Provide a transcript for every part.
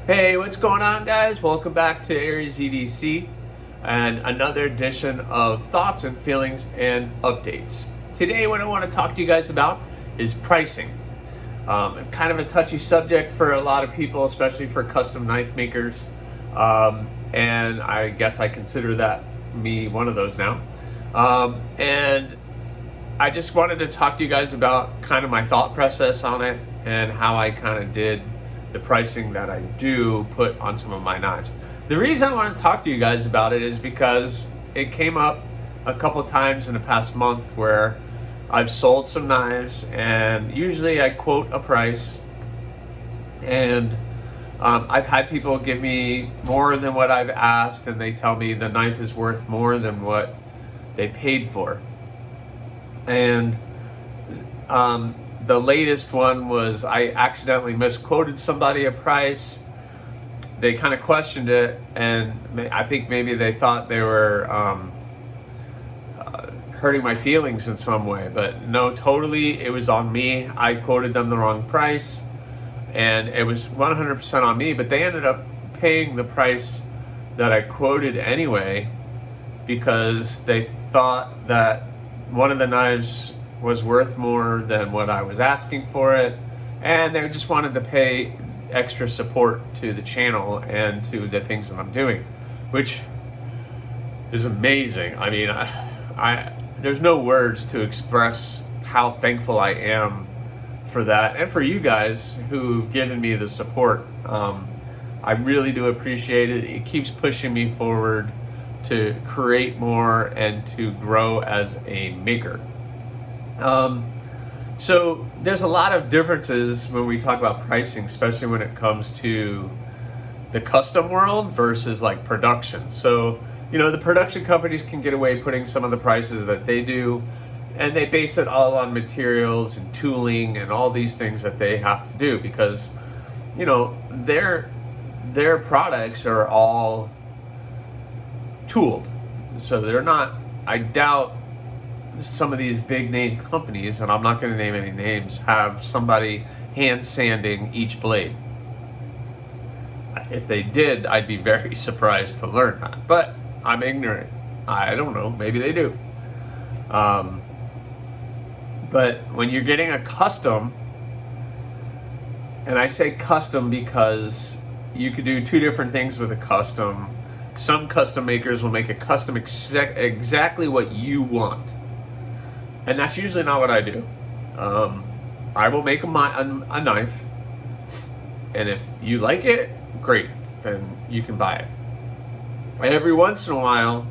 Hey, what's going on, guys? Welcome back to Aries EDC and another edition of thoughts and feelings and updates. Today, what I want to talk to you guys about is pricing. Kind of a touchy subject for a lot of people, especially for custom knife makers. And I guess I consider that me one of those now. And I just wanted to talk to you guys about kind of my thought process on it and how I kind of did the pricing that I do put on some of my knives. The reason I want to talk to you guys about it is because it came up a couple times in the past month where I've sold some knives, and usually I quote a price, and I've had people give me more than what I've asked, and they tell me the knife is worth more than what they paid for. And the latest one was I accidentally misquoted somebody a price. They kind of questioned it, and I think maybe they thought they were hurting my feelings in some way. But no, totally, it was on me. I quoted them the wrong price, and it was 100% on me. But they ended up paying the price that I quoted anyway because they thought that one of the knives was worth more than what I was asking for it, and they just wanted to pay extra support to the channel and to the things that I'm doing, which is amazing. I mean, I there's no words to express how thankful I am for that, and for you guys who've given me the support. I really do appreciate it. It keeps pushing me forward to create more and to grow as a maker. So there's a lot of differences when we talk about pricing, especially when it comes to the custom world versus like production. So, you know, the production companies can get away putting some of the prices that they do, and they base it all on materials and tooling and all these things that they have to do because, you know, their products are all tooled. So they're not, I doubt some of these big name companies, and I'm not going to name any names, have somebody hand sanding each blade. If they did, I'd be very surprised to learn that, but I'm ignorant. I don't know, maybe they do. But when you're getting a custom, and I say custom because you could do two different things with a custom. Some custom makers will make a custom exactly what you want. And that's usually not what I do. I will make a knife, and if you like it, great, then you can buy it. Every once in a while,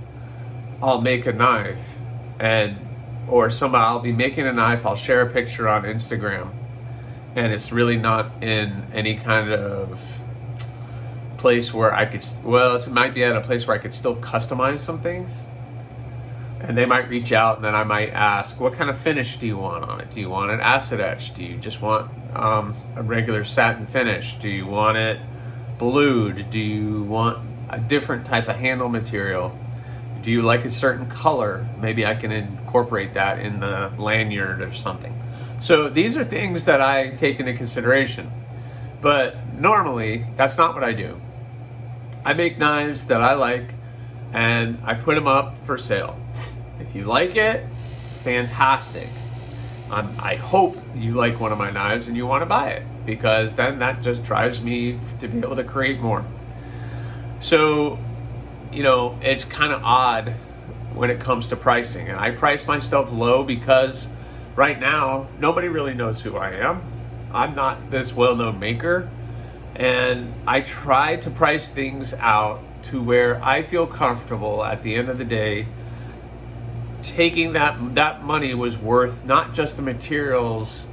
I'll make a knife, I'll be making a knife, I'll share a picture on Instagram, and it's really not in any kind of place where I could, it might be at a place where I could still customize some things. And they might reach out, and then I might ask, what kind of finish do you want on it? Do you want it acid etched? Do you just want a regular satin finish? Do you want it blued? Do you want a different type of handle material? Do you like a certain color? Maybe I can incorporate that in the lanyard or something. So these are things that I take into consideration. But normally, that's not what I do. I make knives that I like, and I put them up for sale. If you like it, fantastic. I hope you like one of my knives and you want to buy it, because then that just drives me to be able to create more. So, you know, it's kind of odd when it comes to pricing, and I price myself low because right now nobody really knows who I am. I'm not this well-known maker, and I try to price things out to where I feel comfortable at the end of the day taking that money was worth not just the materials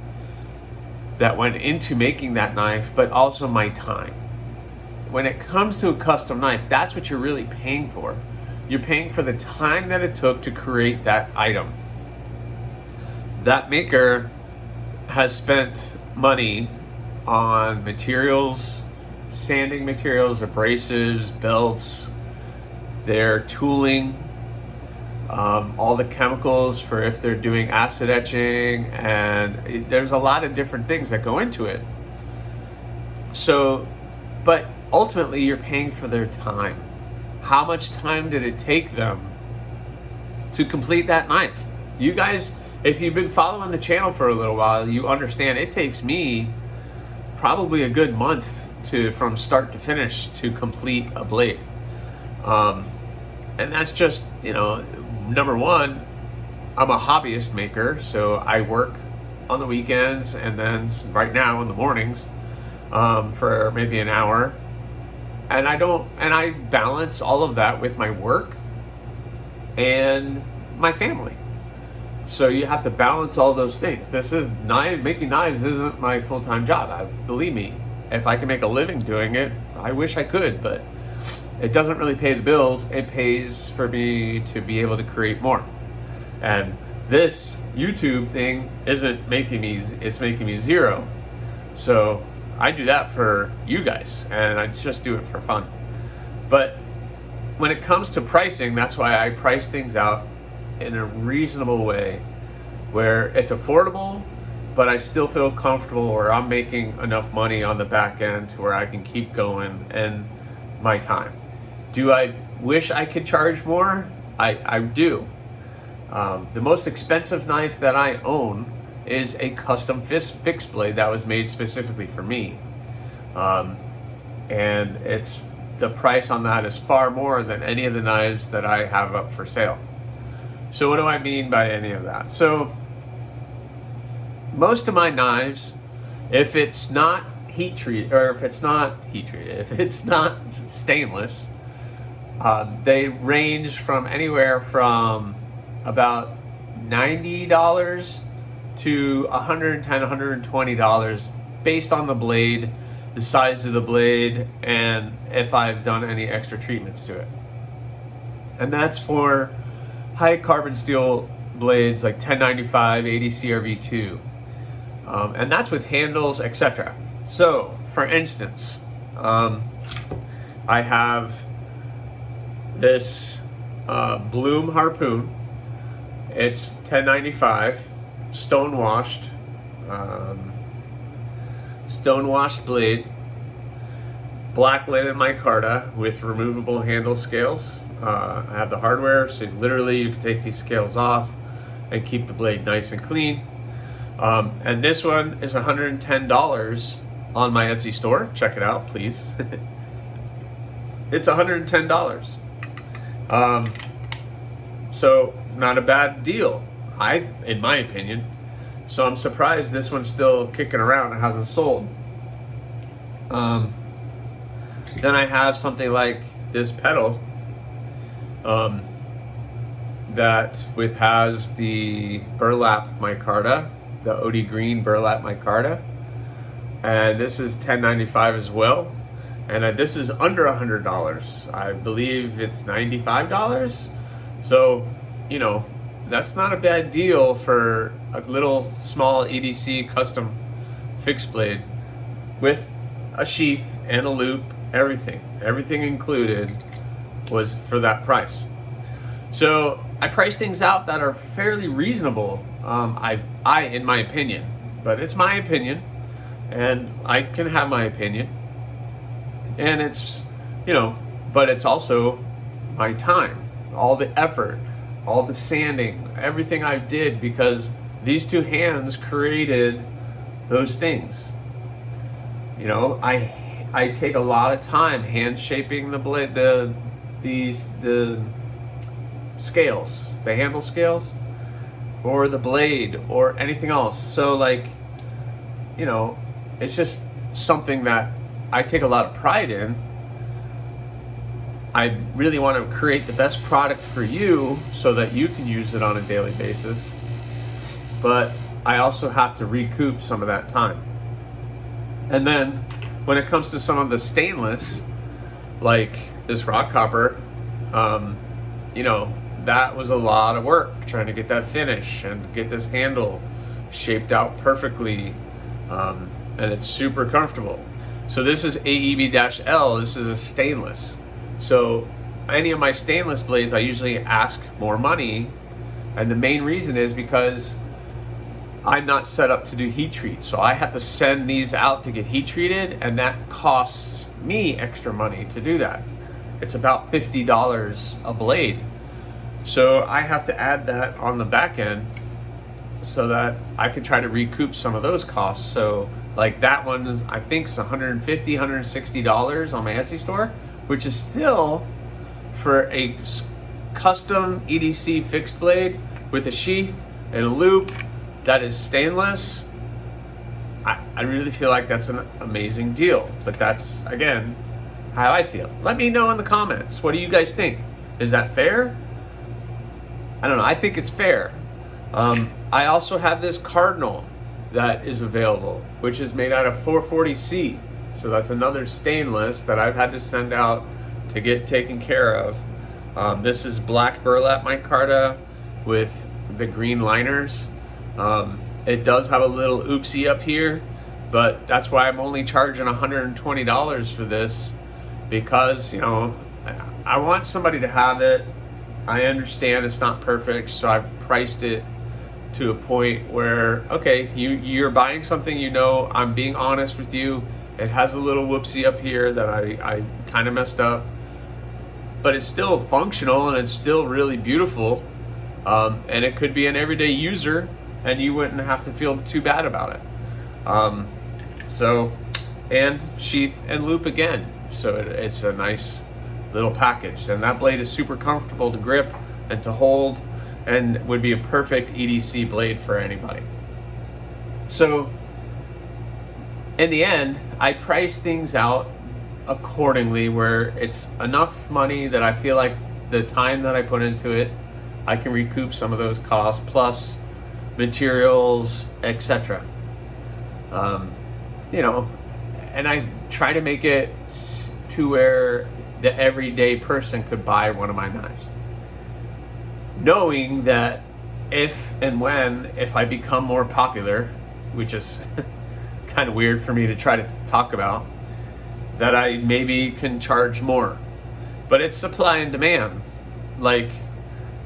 that went into making that knife, but also my time. When it comes to a custom knife, that's what you're really paying for. You're paying for the time that it took to create that item. That maker has spent money on materials, sanding materials, abrasives, belts, their tooling, all the chemicals for if they're doing acid etching, and there's a lot of different things that go into it. So, but ultimately you're paying for their time. How much time did it take them to complete that knife? You guys, if you've been following the channel for a little while, you understand it takes me probably a good month from start to finish to complete a blade. And that's just, number one, I'm a hobbyist maker, so I work on the weekends and then right now in the mornings for maybe an hour. And I balance all of that with my work and my family. So you have to balance all those things. Making knives isn't my full-time job. Believe me, if I can make a living doing it, I wish I could, but it doesn't really pay the bills. It pays for me to be able to create more. And this YouTube thing isn't making me, it's making me zero. So I do that for you guys, and I just do it for fun. But when it comes to pricing, that's why I price things out in a reasonable way where it's affordable, but I still feel comfortable, or I'm making enough money on the back end to where I can keep going and my time. Do I wish I could charge more? I do. The most expensive knife that I own is a custom fixed blade that was made specifically for me. And the price on that is far more than any of the knives that I have up for sale. So what do I mean by any of that? So most of my knives, if it's not if it's not stainless, they range from anywhere from about $90 to $110, $120 based on the blade, the size of the blade, and if I've done any extra treatments to it. And that's for high carbon steel blades like 1095, 80 CRV2. And that's with handles, etc. So, for instance, I have this Bloom harpoon. It's 1095, stonewashed blade, black linen micarta with removable handle scales. I have the hardware, so literally you can take these scales off and keep the blade nice and clean. And this one is $110 on my Etsy store. Check it out, please. It's $110. So not a bad deal, in my opinion. So I'm surprised this one's still kicking around and hasn't sold. Then I have something like this pedal that has the burlap micarta, the OD green burlap micarta, and this is $10.95 as well. And this is under $100. I believe it's $95. So, that's not a bad deal for a little small EDC custom fixed blade with a sheath and a loop, everything included was for that price. So I price things out that are fairly reasonable, in my opinion, but it's my opinion and I can have my opinion, and it's, but it's also my time, all the effort, all the sanding, everything I did, because these two hands created those things. I take a lot of time hand shaping the blade, the scales, the handle scales, or the blade, or anything else. So it's just something that I take a lot of pride in. I really want to create the best product for you so that you can use it on a daily basis. But I also have to recoup some of that time. And then when it comes to some of the stainless, like this rock copper, that was a lot of work trying to get that finish and get this handle shaped out perfectly, and it's super comfortable. So this is AEB-L, this is a stainless. So any of my stainless blades, I usually ask more money, and the main reason is because I'm not set up to do heat treat, so I have to send these out to get heat treated, and that costs me extra money to do that. It's about $50 a blade. So I have to add that on the back end so that I could try to recoup some of those costs. So like that one, I think is $150, $160 on my Etsy store, which is still for a custom EDC fixed blade with a sheath and a loop that is stainless. I really feel like that's an amazing deal, but that's, again, how I feel. Let me know in the comments. What do you guys think? Is that fair? I don't know. I think it's fair. I also have this Cardinal that is available, which is made out of 440C. So that's another stainless that I've had to send out to get taken care of. This is black burlap micarta with the green liners. It does have a little oopsie up here, but that's why I'm only charging $120 for this, because, you know, I want somebody to have it. I understand it's not perfect, so I've priced it to a point where, okay, you're buying something, you know, I'm being honest with you. It has a little whoopsie up here that I kind of messed up, but it's still functional and it's still really beautiful. And it could be an everyday user and you wouldn't have to feel too bad about it. And sheath and loop again. So it's a nice little package. And that blade is super comfortable to grip and to hold, and would be a perfect EDC blade for anybody. So in the end, I price things out accordingly where it's enough money that I feel like the time that I put into it, I can recoup some of those costs, plus materials, etc. You know, and I try to make it to where the everyday person could buy one of my knives, knowing that if I become more popular, which is kind of weird for me to try to talk about, that I maybe can charge more. But it's supply and demand. Like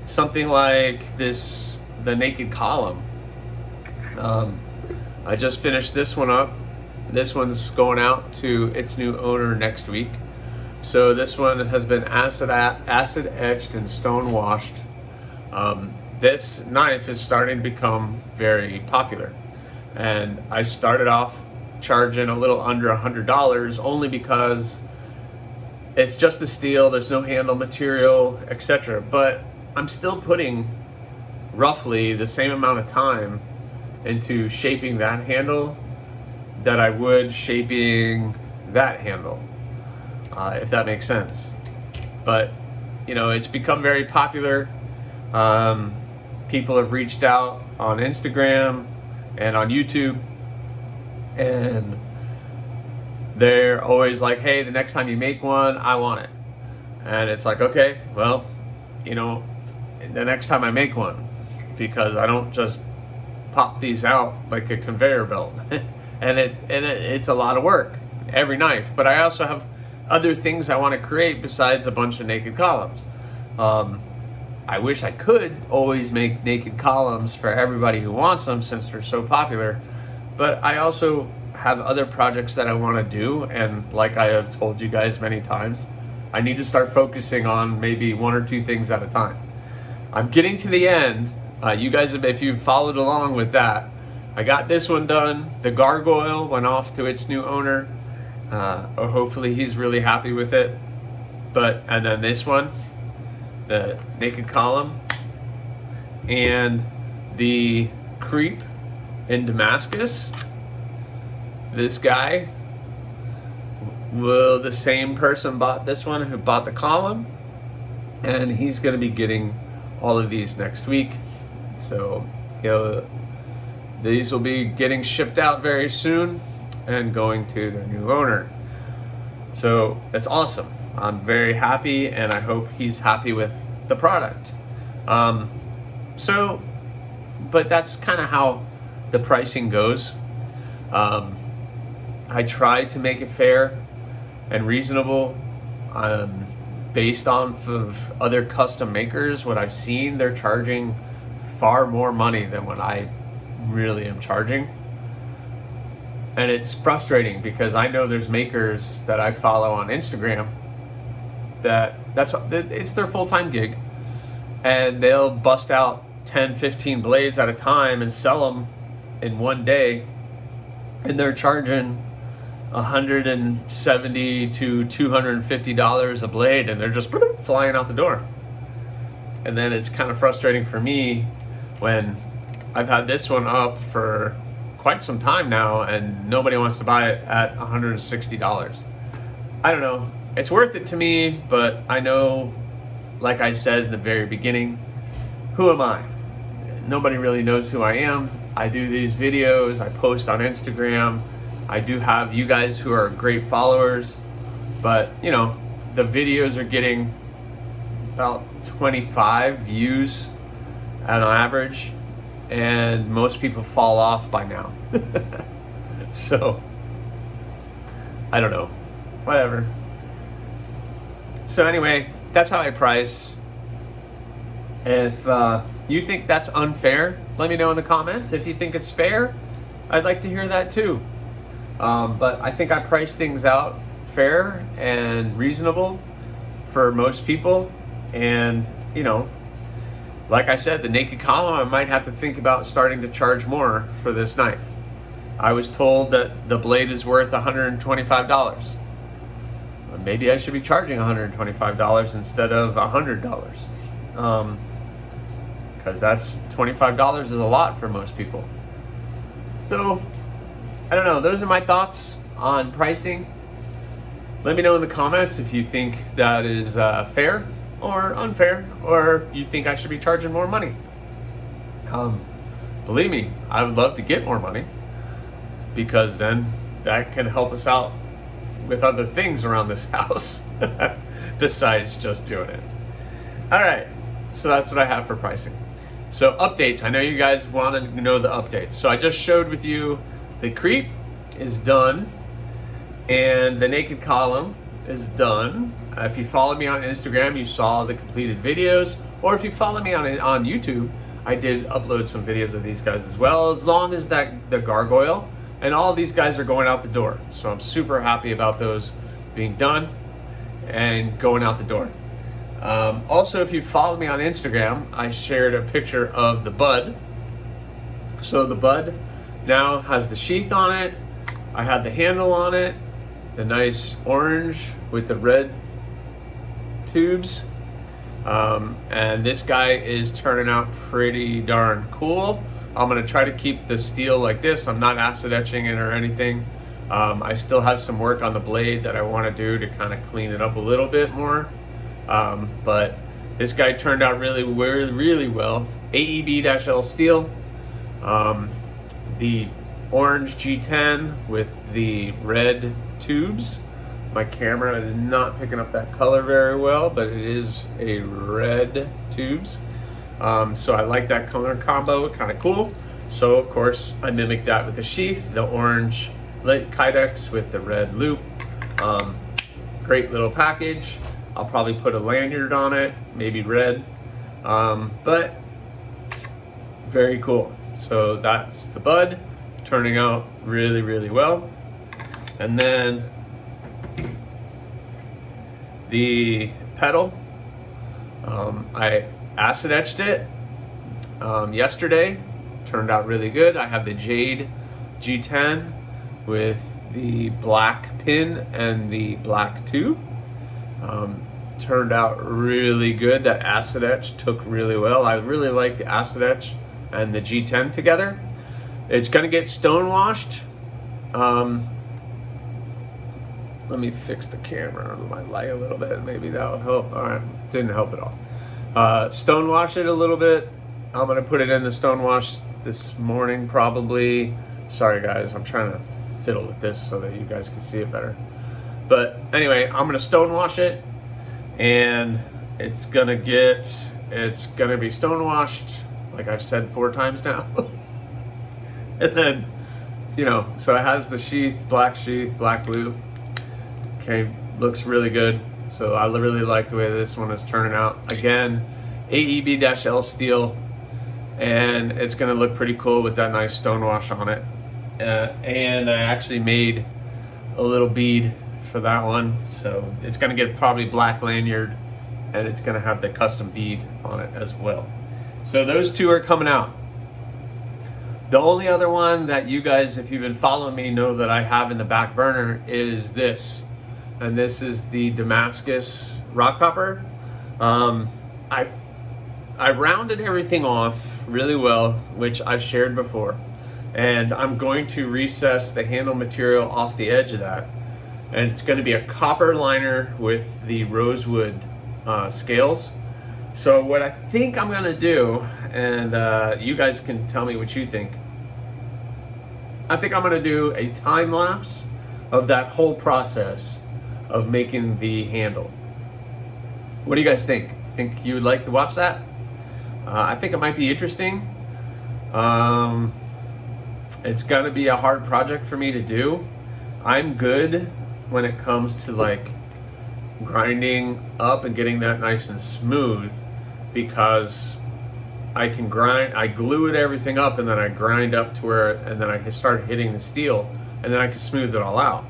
something like this, the naked column. I just finished this one up. This one's going out to its new owner next week. So this one has been acid etched and stone washed. This knife is starting to become very popular, and I started off charging a little under $100 only because it's just the steel, there's no handle material, etc. But I'm still putting roughly the same amount of time into shaping that handle that I would shaping that handle, if that makes sense. But you know, it's become very popular. People have reached out on Instagram and on YouTube, and they're always like, hey, the next time you make one, I want it. And it's like, okay, well, you know, the next time I make one, because I don't just pop these out like a conveyor belt. and it's a lot of work, every knife. But I also have other things I want to create besides a bunch of naked columns. I wish I could always make naked columns for everybody who wants them, since they're so popular. But I also have other projects that I want to do, and like I have told you guys many times, I need to start focusing on maybe one or two things at a time. I'm getting to the end. You guys, if you've followed along with that, I got this one done. The gargoyle went off to its new owner. Hopefully he's really happy with it. And then this one, the naked column, and the creep in Damascus. This guy, well, the same person bought this one who bought the column, and he's going to be getting all of these next week. So, you know, these will be getting shipped out very soon and going to their new owner. So that's awesome. I'm very happy, and I hope he's happy with the product. But that's kind of how the pricing goes. I try to make it fair and reasonable, based on of other custom makers. What I've seen, they're charging far more money than what I really am charging. And it's frustrating because I know there's makers that I follow on Instagram it's their full-time gig, and they'll bust out 10, 15 blades at a time and sell them in one day, and they're charging $170 to $250 a blade, and they're just flying out the door. And then it's kind of frustrating for me when I've had this one up for quite some time now and nobody wants to buy it at $160. I don't know. It's worth it to me, but I know, like I said in the very beginning, who am I? Nobody really knows who I am. I do these videos, I post on Instagram. I do have you guys who are great followers, but you know, the videos are getting about 25 views on average, and most people fall off by now. So, I don't know, whatever. So anyway, that's how I price. If you think that's unfair, let me know in the comments. If you think it's fair, I'd like to hear that too. But I think I price things out fair and reasonable for most people. And, you know, like I said, the naked column, I might have to think about starting to charge more for this knife. I was told that the blade is worth $125. Maybe I should be charging $125 instead of $100. Because that's $25 is a lot for most people. So, I don't know, those are my thoughts on pricing. Let me know in the comments if you think that is fair or unfair, or you think I should be charging more money. Believe me, I would love to get more money, because then that can help us out with other things around this house besides just doing it. All right, so that's what I have for pricing. So updates, I know you guys wanted to know the updates. So I just showed with you the creep is done and the naked column is done. If you follow me on Instagram, you saw the completed videos, or if you follow me on YouTube, I did upload some videos of these guys as well, as long as the gargoyle, and all of these guys are going out the door. So I'm super happy about those being done and going out the door. Also, if you follow me on Instagram, I shared a picture of the bud. So the bud now has the sheath on it. I have the handle on it, the nice orange with the red tubes. And this guy is turning out pretty darn cool. I'm gonna try to keep the steel like this. I'm not acid etching it or anything. I still have some work on the blade that I wanna do to kind of clean it up a little bit more. But this guy turned out really well. AEB-L steel. The orange G10 with the red tubes. My camera is not picking up that color very well, but it is a red tubes. So I like that color combo, kind of cool. So of course I mimicked that with the sheath, the orange Kydex with the red loop. Great little package. I'll probably put a lanyard on it, maybe red, but very cool. So that's the bud, turning out really well. And then the pedal, I acid etched it yesterday, turned out really good. I have the Jade G10 with the black pin and the black tube. Turned out really good. That acid etch took really well. I really like the acid etch and the G10 together. It's gonna get stone washed. Let me fix the camera on my light a little bit. Maybe that'll help. All right, didn't help at all. Stone wash it a little bit. I'm gonna put it in the stone wash this morning probably. Sorry guys, I'm trying to fiddle with this so that you guys can see it better. But anyway, I'm gonna stone wash it, and it's gonna be stone washed, like I've said 4 times now. And then, you know, so it has the sheath, black loop. Okay, looks really good. So I really like the way this one is turning out. Again, AEB-L steel. and it's going to look pretty cool with that nice stonewash on it. And I actually made a little bead for that one, so it's going to get probably black lanyard, and it's going to have the custom bead on it as well. So those two are coming out. The only other one that you guys, if you've been following me, know that I have in the back burner is this, and this is the Damascus rock copper. I rounded everything off really well, which I shared before, and I'm going to recess the handle material off the edge of that, and it's going to be a copper liner with the rosewood scales. So what I think I'm going to do, and you guys can tell me what you think, I think I'm going to do a time lapse of that whole process of making the handle. What do you guys think? Think you would like to watch that? I think it might be interesting. It's gonna be a hard project for me to do. I'm good when it comes to like grinding up and getting that nice and smooth, because I can grind, I glue it everything up, and then I grind up to where, and then I start hitting the steel, and then I can smooth it all out.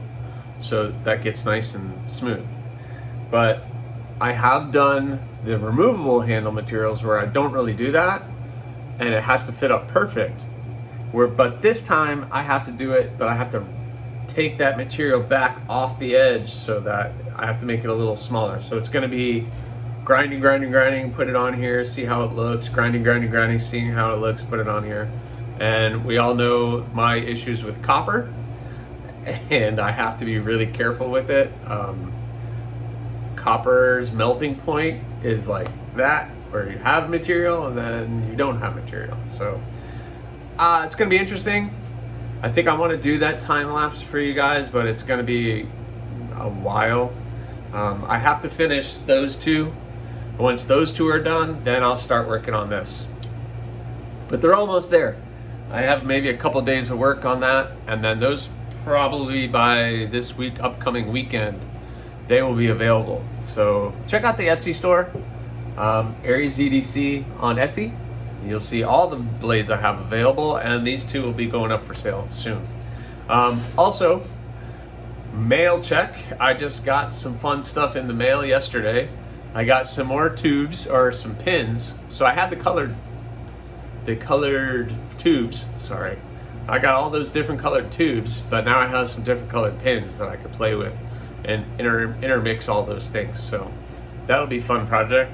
So that gets nice and smooth. But I have done the removable handle materials where I don't really do that, and it has to fit up perfect. But this time I have to do it, but I have to take that material back off the edge, so that I have to make it a little smaller. So it's going to be grinding, put it on here, see how it looks, grinding, seeing how it looks, put it on here. And we all know my issues with copper, and I have to be really careful with it. Copper's melting point is like that, where you have material and then you don't have material. So it's going to be interesting. I think I want to do that time lapse for you guys, but it's going to be a while. I have to finish those two. Once those two are done, then I'll start working on this. But they're almost there. I have maybe a couple days of work on that, and then those probably by this week, upcoming weekend, they will be available. So check out the Etsy store, Aries EDC on Etsy. You'll see all the blades I have available, and these two will be going up for sale soon. Also, mail check. I just got some fun stuff in the mail yesterday. I got some more tubes, or some pins. So I had the colored tubes, sorry. I got all those different colored tubes, but now I have some different colored pins that I could play with and intermix all those things. So that'll be a fun project.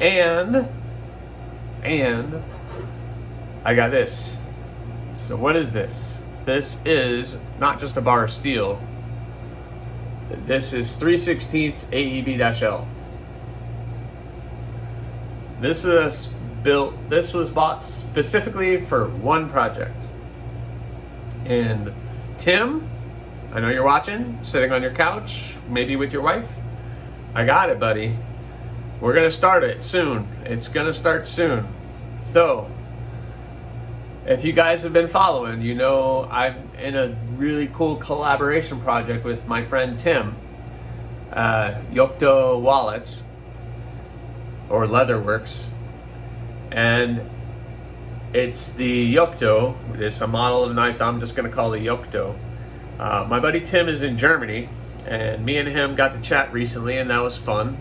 And I got this. So what is this? This is not just a bar of steel. This is 3/16 AEB-L. This was bought specifically for one project. And Tim, I know you're watching, sitting on your couch, maybe with your wife. I got it, buddy. We're gonna start it soon. It's gonna start soon. So, if you guys have been following, you know I'm in a really cool collaboration project with my friend Tim, Yokto Wallets, or Leatherworks, and it's the Yokto. It's a model of knife I'm just gonna call the Yokto. My buddy Tim is in Germany, and me and him got to chat recently, and that was fun.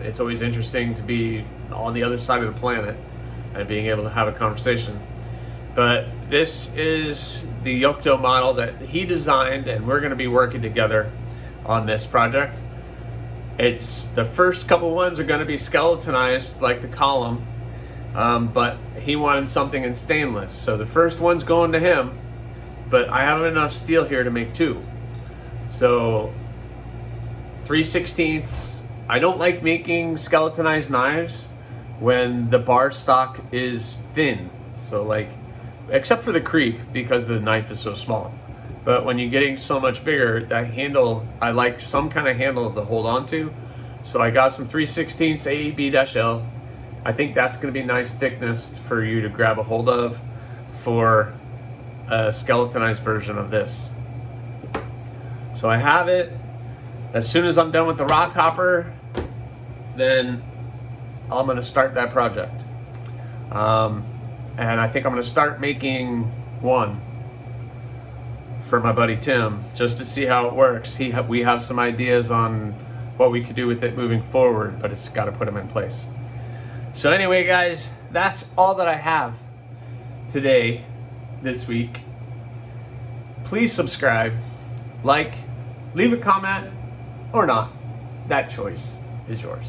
It's always interesting to be on the other side of the planet and being able to have a conversation. But this is the Yokto model that he designed, and we're going to be working together on this project. It's the first couple ones are going to be skeletonized like the column, but he wanted something in stainless. So the first one's going to him, but I have enough steel here to make two. So 3/16. I don't like making skeletonized knives when the bar stock is thin. So like, except for the creep, because the knife is so small. But when you're getting so much bigger, that handle, I like some kind of handle to hold on to. So I got some 3/16 AEB-L. I think that's going to be nice thickness for you to grab a hold of for a skeletonized version of this. So I have it. As soon as I'm done with the rock hopper, then I'm going to start that project. And And I think I'm going to start making one for my buddy Tim, just to see how it works. We have some ideas on what we could do with it moving forward, but it's got to put them in place. So anyway, guys, that's all that I have today, this week. Please subscribe, like, leave a comment, or not. That choice is yours.